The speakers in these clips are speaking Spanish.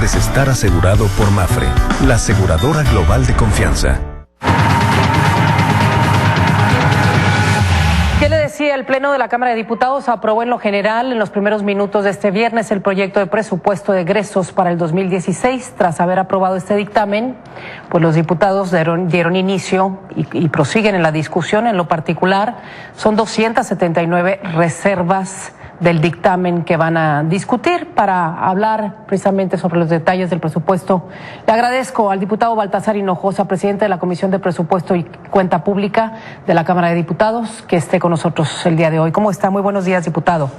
puedes estar asegurado por Mapfre, la aseguradora global de confianza. ¿Qué le decía? El Pleno de la Cámara de Diputados aprobó en lo general en los primeros minutos de este viernes el proyecto de presupuesto de egresos para el 2016. Tras haber aprobado este dictamen, pues los diputados dieron inicio y prosiguen en la discusión. En lo particular, son 279 reservas del dictamen que van a discutir para hablar precisamente sobre los detalles del presupuesto. Le agradezco al diputado Baltasar Hinojosa, presidente de la Comisión de Presupuesto y Cuenta Pública de la Cámara de Diputados, que esté con nosotros el día de hoy. ¿Cómo está? Muy buenos días, diputado.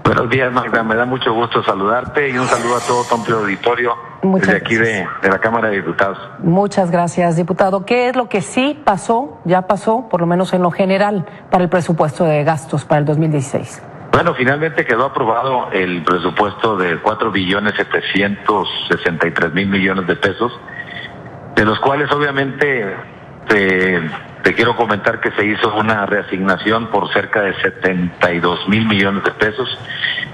Buenos días, Magda. Me da mucho gusto saludarte y un saludo a todo tu amplio auditorio desde aquí de la Cámara de Diputados. Muchas gracias, diputado. ¿Qué es lo que sí pasó, ya pasó, por lo menos en lo general, para el presupuesto de gastos para el 2016? Bueno, finalmente quedó aprobado el presupuesto de 4.763.000 millones de pesos, de los cuales obviamente te quiero comentar que se hizo una reasignación por cerca de 72.000 millones de pesos,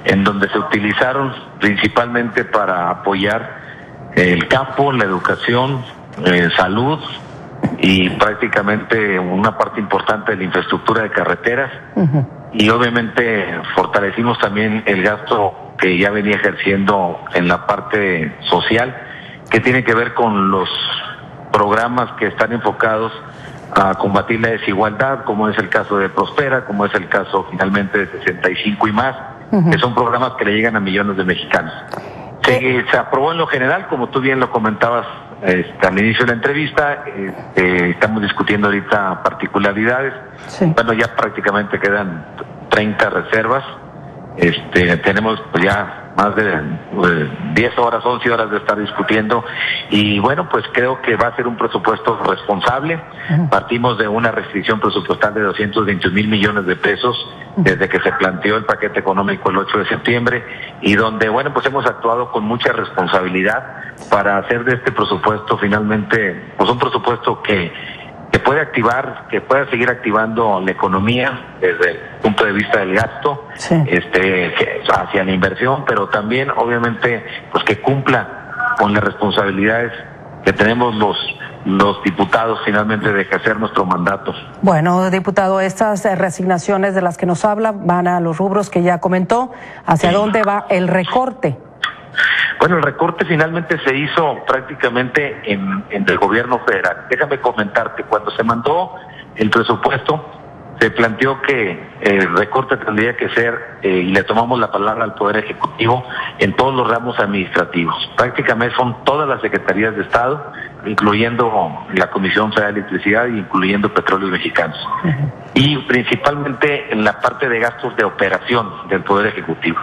en donde se utilizaron principalmente para apoyar el campo, la educación, salud y prácticamente una parte importante de la infraestructura de carreteras. Y obviamente fortalecimos también el gasto que ya venía ejerciendo en la parte social, que tiene que ver con los programas que están enfocados a combatir la desigualdad, como es el caso de Prospera, como es el caso finalmente de 65 y más, que son programas que le llegan a millones de mexicanos. Se aprobó en lo general, como tú bien lo comentabas al inicio de la entrevista. Estamos discutiendo ahorita particularidades. Sí. Bueno, ya prácticamente quedan 30 reservas. Tenemos pues ya más de 10 horas, 11 horas de estar discutiendo y bueno, pues creo que va a ser un presupuesto responsable. Partimos de una restricción presupuestal de 221.000 millones de pesos desde que se planteó el paquete económico el 8 de septiembre y donde, bueno, pues hemos actuado con mucha responsabilidad para hacer de este presupuesto finalmente pues un presupuesto que puede activar, que pueda seguir activando la economía desde el punto de vista del gasto, sí, hacia la inversión, pero también obviamente pues que cumpla con las responsabilidades que tenemos los diputados finalmente de ejercer nuestro mandato. Bueno, diputado, estas reasignaciones de las que nos habla van a los rubros que ya comentó. ¿Hacia dónde va el recorte? Bueno, el recorte finalmente se hizo prácticamente en el gobierno federal. Déjame comentarte, cuando se mandó el presupuesto, se planteó que el recorte tendría que ser, y le tomamos la palabra al Poder Ejecutivo, en todos los ramos administrativos. Prácticamente son todas las secretarías de Estado, incluyendo la Comisión Federal de Electricidad y incluyendo Petróleos Mexicanos. Y principalmente en la parte de gastos de operación del Poder Ejecutivo.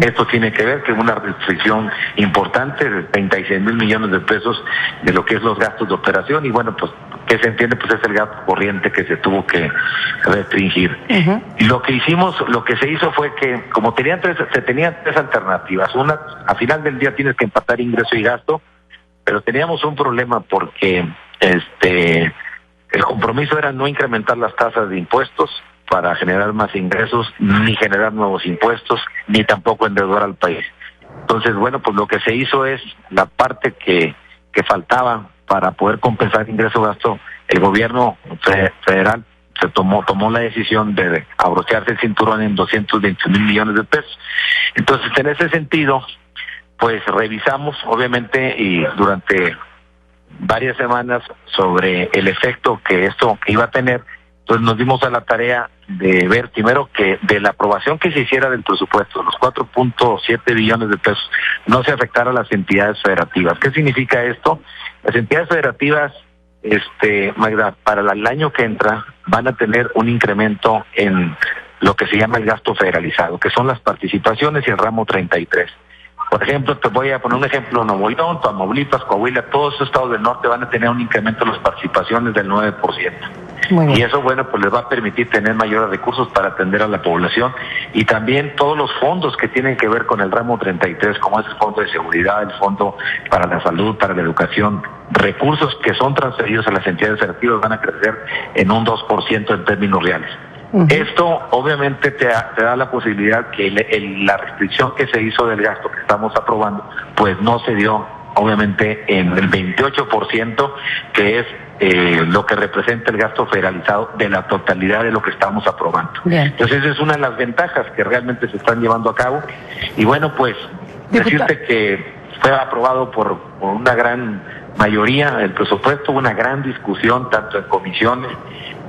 Esto tiene que ver con una restricción importante de 36.000 millones de pesos de lo que es los gastos de operación y bueno, pues que se entiende pues es el gasto corriente que se tuvo que restringir. Y lo que se hizo fue que como se tenían tres alternativas. Una, a final del día tienes que empatar ingreso y gasto, pero teníamos un problema porque el compromiso era no incrementar las tasas de impuestos para generar más ingresos, ni generar nuevos impuestos, ni tampoco endeudar al país. Entonces, bueno, pues lo que se hizo es la parte que faltaba para poder compensar ingreso-gasto. El gobierno federal se tomó la decisión de abrocharse el cinturón en 221.000 millones de pesos. Entonces, en ese sentido, pues revisamos, obviamente, y durante varias semanas sobre el efecto que esto iba a tener. Entonces nos dimos a la tarea de ver primero que de la aprobación que se hiciera del presupuesto, los 4.7 billones de pesos, no se afectara a las entidades federativas. ¿Qué significa esto? Las entidades federativas, Magda, para el año que entra van a tener un incremento en lo que se llama el gasto federalizado, que son las participaciones y el ramo 33. Por ejemplo, te voy a poner un ejemplo: Nuevo León, Tamaulipas, Coahuila, todos esos estados del norte van a tener un incremento en las participaciones del 9%. Y eso, bueno, pues les va a permitir tener mayores recursos para atender a la población y también todos los fondos que tienen que ver con el ramo 33, como es el Fondo de Seguridad, el Fondo para la Salud, para la Educación, recursos que son transferidos a las entidades federativas van a crecer en un 2% en términos reales. Esto obviamente te da la posibilidad que la restricción que se hizo del gasto que estamos aprobando pues no se dio obviamente en el 28%, que es lo que representa el gasto federalizado de la totalidad de lo que estamos aprobando. Bien. Entonces esa es una de las ventajas que realmente se están llevando a cabo. Y bueno, pues decirte que fue aprobado por una gran mayoría el presupuesto, una gran discusión tanto en comisiones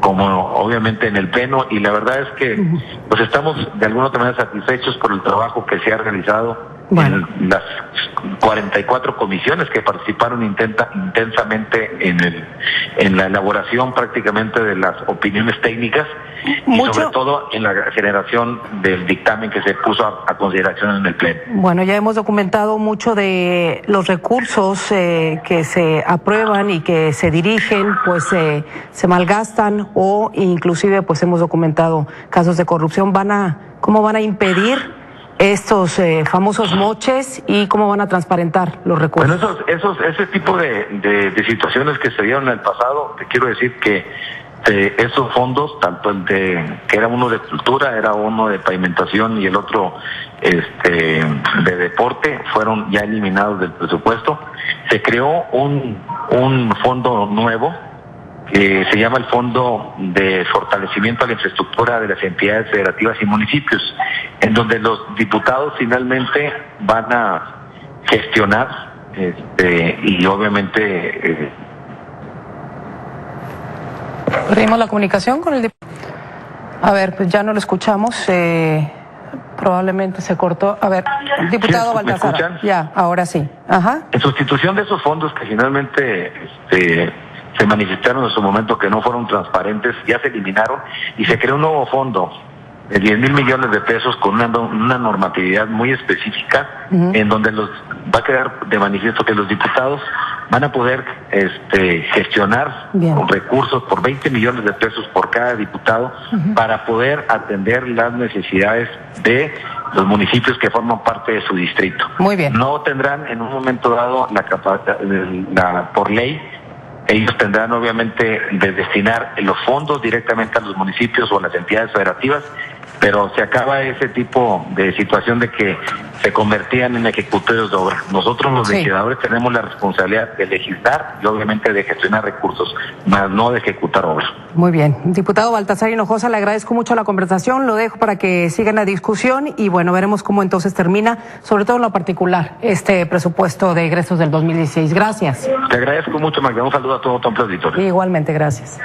como obviamente en el pleno, y la verdad es que pues estamos de alguna otra manera satisfechos por el trabajo que se ha realizado en las 44 comisiones que participaron intensamente en la elaboración prácticamente de las opiniones técnicas y sobre todo en la generación del dictamen que se puso a consideración en el pleno. Bueno, ya hemos documentado mucho de los recursos que se aprueban y que se dirigen, pues se malgastan, o inclusive pues hemos documentado casos de corrupción. ¿Cómo van a impedir estos famosos moches y cómo van a transparentar los recursos? Bueno, ese tipo de situaciones que se dieron en el pasado, te quiero decir que esos fondos, tanto el que era uno de cultura, era uno de pavimentación y el otro de deporte, fueron ya eliminados del presupuesto. Se creó un fondo nuevo que se llama el Fondo de Fortalecimiento a la Infraestructura de las Entidades Federativas y Municipios, en donde los diputados finalmente van a gestionar y obviamente Perdimos la comunicación con el diputado. A ver, pues ya no lo escuchamos. Probablemente se cortó. A ver, diputado Baltasar. ¿Me escuchan? Ya, ahora sí. Ajá. En sustitución de esos fondos que finalmente se manifestaron en su momento que no fueron transparentes, ya se eliminaron y se creó un nuevo fondo de 10,000 millones de pesos con una normatividad muy específica, en donde va a quedar de manifiesto que los diputados van a poder gestionar recursos por 20 millones de pesos por cada diputado para poder atender las necesidades de los municipios que forman parte de su distrito. Muy bien. No tendrán en un momento dado por ley, ellos tendrán obviamente de destinar los fondos directamente a los municipios o a las entidades federativas, pero se acaba ese tipo de situación de que se convertían en ejecutores de obra. Nosotros los legisladores tenemos la responsabilidad de legislar y obviamente de gestionar recursos, más no de ejecutar obras. Muy bien. Diputado Baltasar Hinojosa, le agradezco mucho la conversación, lo dejo para que sigan la discusión y bueno, veremos cómo entonces termina, sobre todo en lo particular, este presupuesto de egresos del 2016. Gracias. Te agradezco mucho, Magda. Un saludo a todo tu amplio auditorio. Igualmente, gracias.